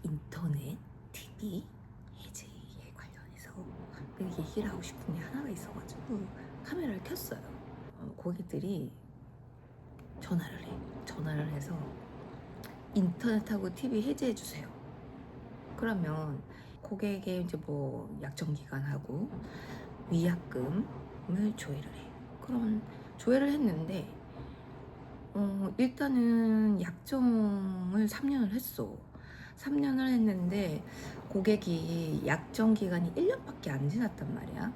인터넷, TV 해제에 관련해서 얘기를 하고 싶은 게 하나가 있어가지고 카메라를 켰어요. 고객들이 전화를 해서 인터넷하고 TV 해제해 주세요. 그러면 고객의 이제 뭐 약정 기간하고 위약금을 조회를 해. 그러면 조회를 했는데 일단은 약정을 3년을 했어. 3년을 했는데 고객이 약정 기간이 1년밖에 안 지났단 말이야.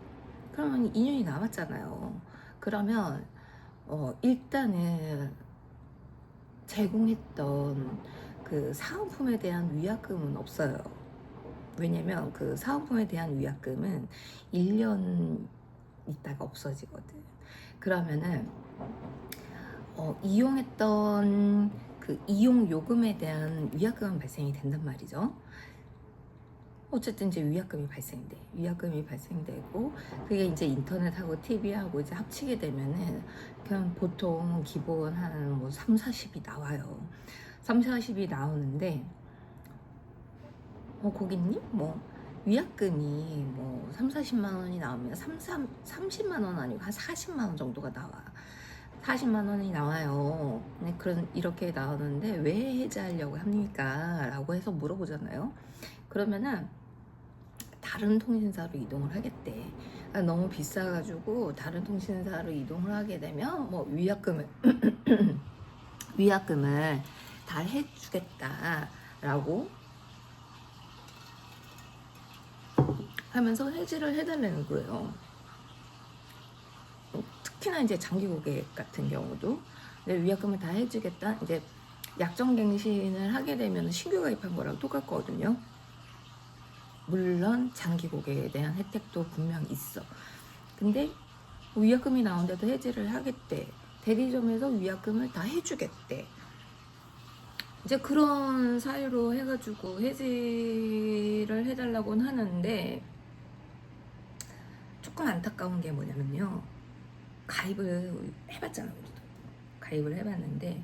그러면 2년이 남았잖아요. 그러면 일단은 제공했던 그 사은품에 대한 위약금은 없어요. 왜냐면 그 사은품에 대한 위약금은 1년 있다가 없어지거든. 그러면은 이용했던 그 이용 요금에 대한 위약금은 발생이 된단 말이죠. 어쨌든 이제 위약금이 발생되고 그게 이제 인터넷하고 TV하고 이제 합치게 되면은 그냥 보통 기본 한 뭐 3, 40이 나와요. 3, 40이 나오는데 고객님 뭐 위약금이 뭐 3, 40만 원이 나오면 30만 원 아니고 한 40만 원 정도가 나와. 40만 원이 나와요. 네, 이렇게 나오는데 왜 해지하려고 합니까? 라고 해서 물어보잖아요. 그러면은 다른 통신사로 이동을 하겠대. 너무 비싸가지고 다른 통신사로 이동을 하게 되면 뭐 위약금을 다 해주겠다라고 하면서 해지를 해달라는 거예요. 특히나 이제 장기 고객 같은 경우도 위약금을 다 해주겠다. 이제 약정갱신을 하게 되면 신규 가입한 거랑 똑같거든요. 물론 장기 고객에 대한 혜택도 분명 있어. 근데 위약금이 나온데도 해지를 하겠대. 대리점에서 위약금을 다 해주겠대. 이제 그런 사유로 해가지고 해지를 해달라고는 하는데 조금 안타까운 게 뭐냐면요. 가입을 해봤잖아, 우리도. 가입을 해봤는데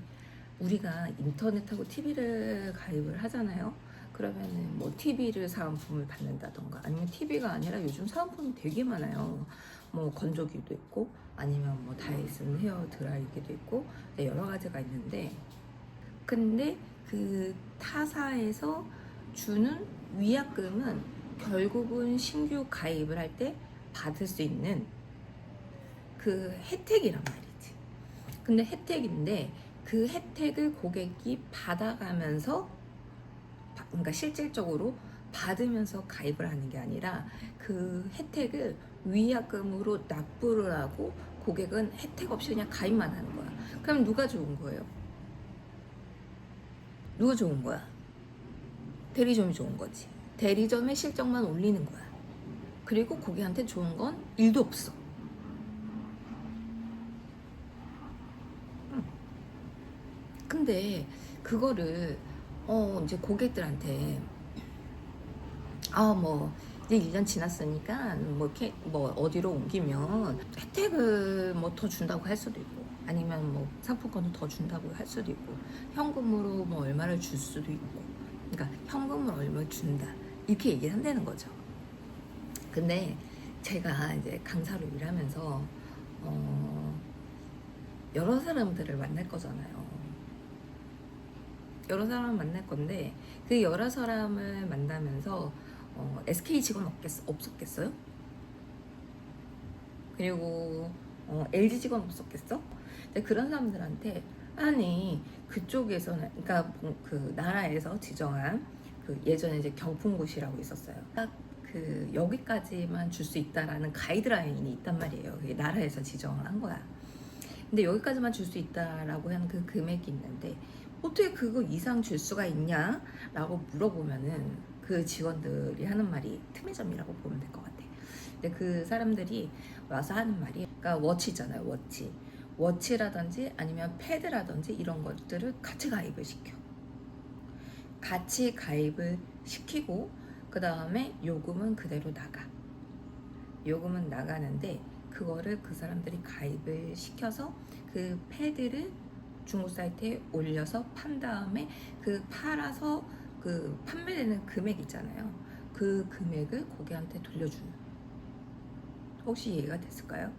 우리가 인터넷하고 TV를 가입을 하잖아요. 그러면은 뭐 TV를 사은품을 받는다던가 아니면 TV가 아니라 요즘 사은품이 되게 많아요. 뭐 건조기도 있고 아니면 뭐 다이슨 헤어 드라이기도 있고 여러 가지가 있는데 근데 그 타사에서 주는 위약금은 결국은 신규 가입을 할 때 받을 수 있는 그 혜택이란 말이지. 근데 혜택인데 그 혜택을 고객이 받아가면서 그러니까 실질적으로 받으면서 가입을 하는 게 아니라 그 혜택을 위약금으로 납부를 하고 고객은 혜택 없이 그냥 가입만 하는 거야. 그럼 누가 좋은 거예요? 누가 좋은 거야? 대리점이 좋은 거지. 대리점의 실적만 올리는 거야. 그리고 고객한테 좋은 건 일도 없어. 근데 그거를 이제 고객들한테 뭐 이제 1년 지났으니까 뭐 이렇게 뭐 어디로 옮기면 혜택을 뭐 더 준다고 할 수도 있고 아니면 뭐 상품권을 더 준다고 할 수도 있고 현금으로 뭐 얼마를 줄 수도 있고 그러니까 현금을 얼마 준다 이렇게 얘기를 한다는 거죠. 근데 제가 이제 강사로 일하면서 여러 사람들을 만날 거잖아요. 여러 사람을 만날 건데 그 여러 사람을 만나면서 SK 직원 없었겠어요? 그리고 LG 직원 없었겠어? 그런 사람들한테 아니 그쪽에서는 그러니까 그 나라에서 지정한 그 예전에 이제 경품고시라고 있었어요. 딱 그 여기까지만 줄 수 있다라는 가이드라인이 있단 말이에요. 그게 나라에서 지정을 한 거야. 근데 여기까지만 줄 수 있다라고 하는 그 금액이 있는데 어떻게 그거 이상 줄 수가 있냐? 라고 물어보면은 그 직원들이 하는 말이 특례점이라고 보면 될 것 같아. 근데 그 사람들이 와서 하는 말이 그러니까 워치잖아요. 워치라든지 아니면 패드라든지 이런 것들을 같이 가입을 시켜. 같이 가입을 시키고 그 다음에 요금은 그대로 나가. 요금은 나가는데 그거를 그 사람들이 가입을 시켜서 그 패드를 중고 사이트에 올려서 판 다음에 그 팔아서 그 판매되는 금액 있잖아요. 그 금액을 고객한테 돌려주는. 혹시 이해가 됐을까요?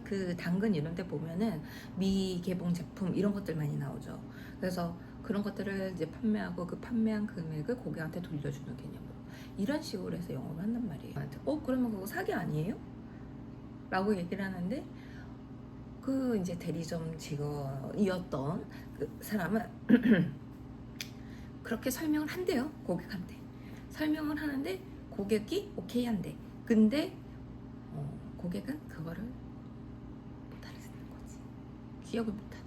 그 당근 이런 데 보면은 미개봉 제품 이런 것들 많이 나오죠. 그래서 그런 것들을 이제 판매하고 그 판매한 금액을 고객한테 돌려주는 개념으로 이런 식으로 해서 영업을 한단 말이에요. 그러면 그거 사기 아니에요? 라고 얘기를 하는데 그 이제 대리점 직원이었던 그 사람은 그렇게 설명을 한대요. 고객한테 설명을 하는데 고객이 오케이 한대. 근데 고객은 그거를 못 알아듣는 거지. 기억을 못 하는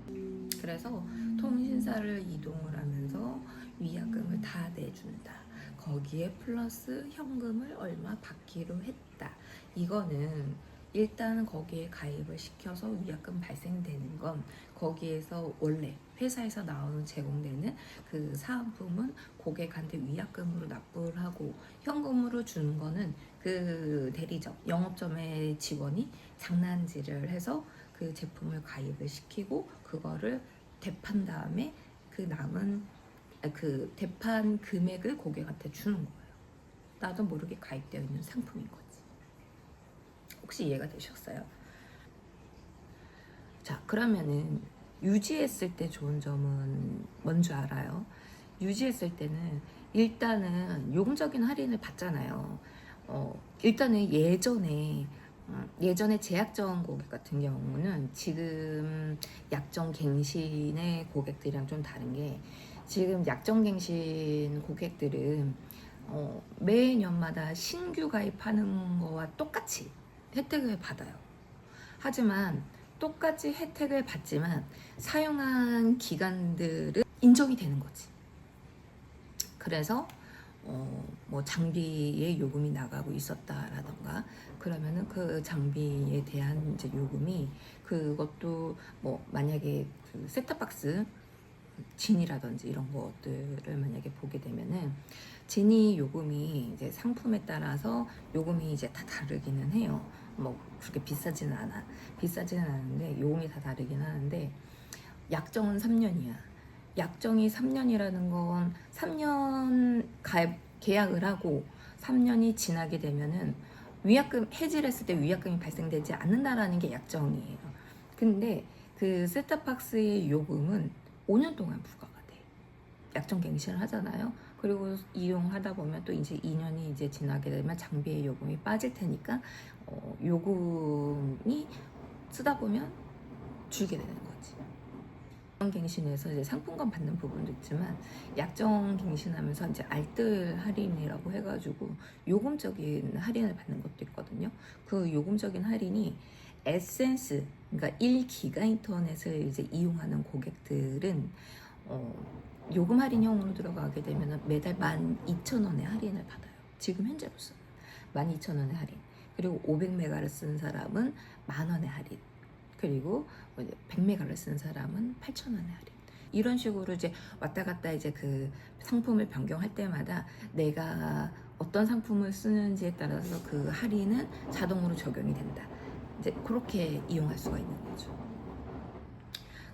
거지. 그래서 통신사를 이동을 하면서 위약금을 다 내준다. 거기에 플러스 현금을 얼마 받기로 했다. 이거는 일단 거기에 가입을 시켜서 위약금 발생되는 건 거기에서 원래 회사에서 나오는 제공되는 그 사은품은 고객한테 위약금으로 납부를 하고 현금으로 주는 거는 그 대리점, 영업점의 직원이 장난질을 해서 그 제품을 가입을 시키고 그거를 대판 다음에 그 남은 그 대판 금액을 고객한테 주는 거예요. 나도 모르게 가입되어 있는 상품인 거지. 혹시 이해가 되셨어요? 자, 그러면은 유지했을 때 좋은 점은 뭔지 알아요? 유지했을 때는 일단은 요금적인 할인을 받잖아요. 일단은 예전에 제약정 고객 같은 경우는 지금 약정갱신의 고객들이랑 좀 다른 게 지금 약정갱신 고객들은 매년마다 신규 가입하는 거와 똑같이 혜택을 받아요. 하지만 똑같이 혜택을 받지만 사용한 기간들은 인정이 되는 거지. 그래서 뭐 장비에 요금이 나가고 있었다라던가 그러면은 그 장비에 대한 이제 요금이 그것도 뭐 만약에 그 셋탑박스 진이라든지 이런 것들을 만약에 보게 되면은 진이 요금이 이제 상품에 따라서 요금이 이제 다 다르기는 해요. 뭐 그렇게 비싸지는 않은데 요금이 다 다르긴 하는데 약정은 3년이야. 약정이 3년이라는 건 3년 계약을 하고 3년이 지나게 되면은 위약금 해지를 했을 때 위약금이 발생되지 않는다라는 게 약정이에요. 근데 그 셋탑박스의 요금은 5년 동안 부과가 돼. 약정 갱신을 하잖아요. 그리고 이용하다 보면 또 이제 2년이 이제 지나게 되면 장비의 요금이 빠질 테니까 요금이 쓰다 보면 줄게 되는 거지. 약정 갱신에서 이제 상품권 받는 부분도 있지만 약정 갱신하면서 이제 알뜰 할인이라고 해가지고 요금적인 할인을 받는 것도 있거든요. 그 요금적인 할인이 에센스, 그러니까 1기가 인터넷을 이제 이용하는 고객들은 요금 할인형으로 들어가게 되면 매달 12,000원의 할인을 받아요. 지금 현재로서는 12,000원의 할인. 그리고 500메가를 쓰는 사람은 만원의 할인. 그리고 100메가를 쓰는 사람은 8,000원의 할인. 이런 식으로 이제 왔다 갔다 이제 그 상품을 변경할 때마다 내가 어떤 상품을 쓰는지에 따라서 그 할인은 자동으로 적용이 된다. 이제 그렇게 이용할 수가 있는 거죠.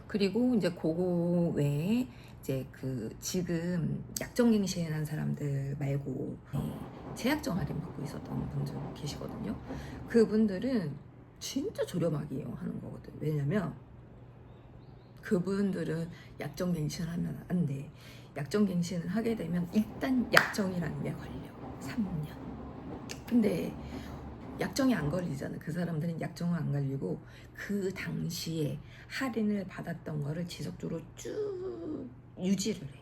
그리고 이제 그거 외에 이제 그 지금 약정갱신한 사람들 말고 제약정 할인 받고 있었던 분들 계시거든요. 그분들은 진짜 저렴하게 이용하는 거거든. 왜냐면 그분들은 약정갱신을 하면 안 돼. 약정갱신을 하게 되면 일단 약정이라는 게 걸려. 3년. 근데 약정이 안 걸리잖아. 그 사람들은 약정은 안 걸리고 그 당시에 할인을 받았던 거를 지속적으로 쭉 유지를 해.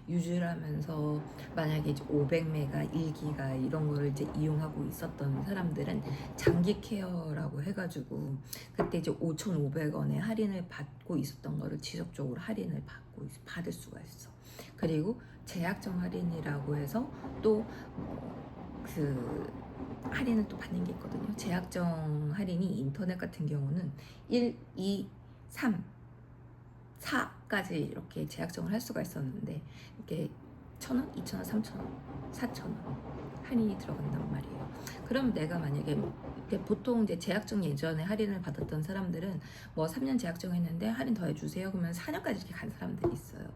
유지를 하면서 만약에 이제 500메가 1기가 이런 거를 이제 이용하고 있었던 사람들은 장기 케어라고 해가지고 그때 이제 5,500원의 할인을 받고 있었던 거를 지속적으로 할인을 받을 수가 있어. 그리고 제약정 할인이라고 해서 또 그 할인을 또 받는 게 있거든요. 제약정 할인이 인터넷 같은 경우는 1, 2, 3, 4까지 이렇게 제약정을 할 수가 있었는데 이렇게 1,000원, 2,000원, 3,000원, 4,000원 할인이 들어간단 말이에요. 그럼 내가 만약에 보통 이제 제약정 예전에 할인을 받았던 사람들은 뭐 3년 제약정 했는데 할인 더 해주세요. 그러면 4년까지 이렇게 간 사람들이 있어요.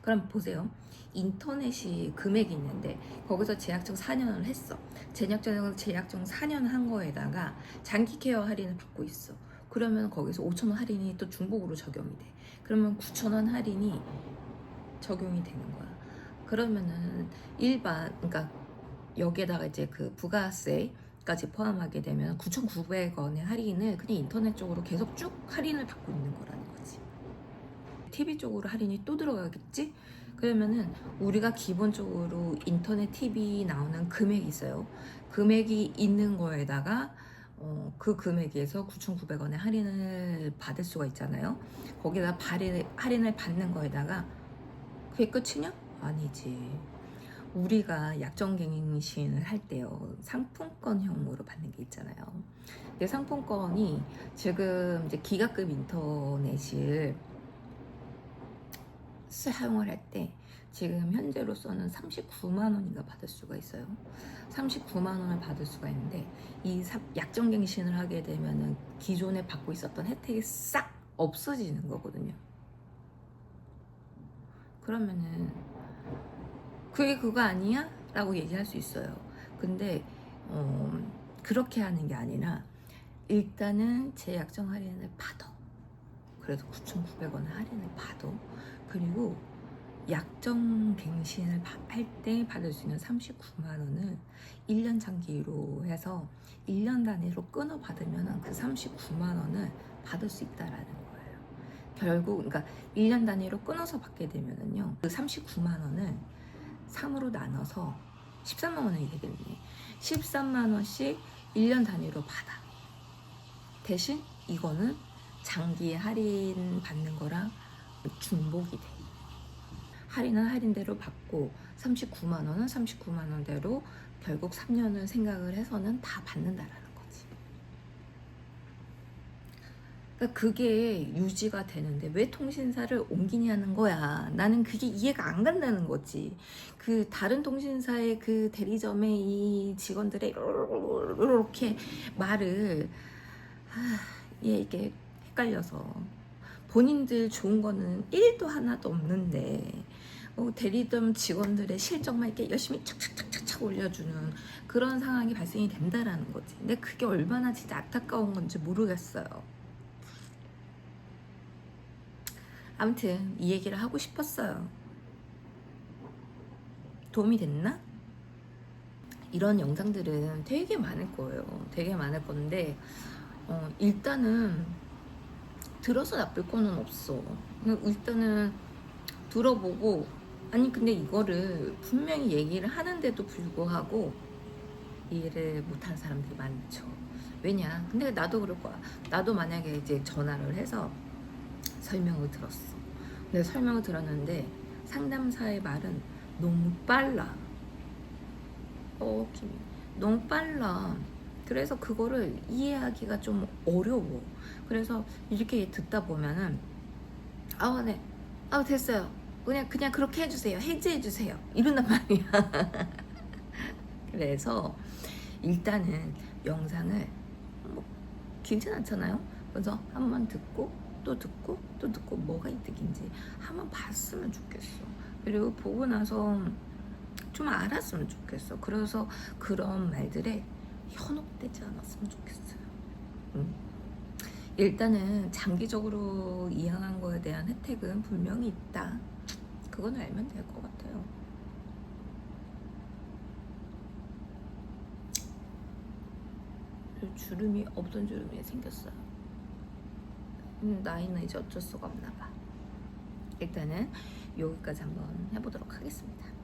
그럼 보세요. 인터넷이 금액이 있는데 거기서 제약정 4년을 했어. 제약정 4년 한 거에다가 장기 케어 할인을 받고 있어. 그러면 거기서 5,000원 할인이 또 중복으로 적용이 돼. 그러면 9,000원 할인이 적용이 되는 거야. 그러면은 그러니까 여기에다가 이제 그 부가세까지 포함하게 되면 9,900원의 할인을 그냥 인터넷 쪽으로 계속 쭉 할인을 받고 있는 거라는 거지. TV 쪽으로 할인이 또 들어가겠지? 그러면은 우리가 기본적으로 인터넷 TV 나오는 금액이 있어요. 금액이 있는 거에다가 그 금액에서 9,900원의 할인을 받을 수가 있잖아요. 거기다 할인을 받는 거에다가 그게 끝이냐? 아니지. 우리가 약정갱신을 할 때요, 상품권형으로 받는 게 있잖아요. 근데 상품권이 지금 이제 기가급 인터넷을 사용을 할 때 지금 현재로서는 39만 원인가 받을 수가 있어요. 39만 원을 받을 수가 있는데 이 약정갱신을 하게 되면은 기존에 받고 있었던 혜택이 싹 없어지는 거거든요. 그러면은 그게 그거 아니야? 라고 얘기할 수 있어요. 근데 그렇게 하는 게 아니라 일단은 제 약정 할인을 받아. 그래서 9,900원 할인을 받아. 그리고 약정 갱신을 할 때 받을 수 있는 39만 원을 1년 장기로 해서 1년 단위로 끊어 받으면 그 39만 원을 받을 수 있다라는 거예요. 결국 그러니까 1년 단위로 끊어서 받게 되면은요, 그 39만 원을 3으로 나눠서 13만 원이 되겠네. 13만 원씩 1년 단위로 받아. 대신 이거는 장기 할인 받는 거랑 중복이 돼. 할인은 할인대로 받고 39만 원은 39만 원대로 결국 3년을 생각을 해서는 다 받는다라는 거지. 그러니까 그게 유지가 되는데 왜 통신사를 옮기냐는 거야. 나는 그게 이해가 안 간다는 거지. 그 다른 통신사의 그 대리점의 이 직원들의 이렇게 말을 이게 헷갈려서 본인들 좋은 거는 1도 하나도 없는데 대리점 직원들의 실적만 이렇게 열심히 착착착착 올려주는 그런 상황이 발생이 된다라는 거지. 근데 그게 얼마나 진짜 안타까운 건지 모르겠어요. 아무튼 이 얘기를 하고 싶었어요. 도움이 됐나? 이런 영상들은 되게 많을 거예요. 되게 많을 건데 일단은 들어서 나쁠 거는 없어. 일단은 들어보고, 아니 근데 이거를 분명히 얘기를 하는데도 불구하고 이해를 못하는 사람들이 많죠. 왜냐? 근데 나도 그럴 거야. 나도 만약에 이제 전화를 해서 설명을 들었어. 근데 설명을 들었는데 상담사의 말은 너무 빨라. 김이 너무 빨라. 그래서 그거를 이해하기가 좀 어려워. 그래서 이렇게 듣다 보면은 네, 됐어요. 그냥 그렇게 해주세요. 해지해주세요. 이런단 말이야. 그래서 일단은 영상을 길진 않잖아요. 그래서 한번 듣고 또 듣고 또 듣고 뭐가 이득인지 한번 봤으면 좋겠어. 그리고 보고 나서 좀 알았으면 좋겠어. 그래서 그런 말들에 현혹되지 않았으면 좋겠어요. 일단은 장기적으로 이양한 거에 대한 혜택은 분명히 있다. 그건 알면 될 것 같아요. 주름이 없던 주름이 생겼어요. 나이는 이제 어쩔 수가 없나 봐. 일단은 여기까지 한번 해보도록 하겠습니다.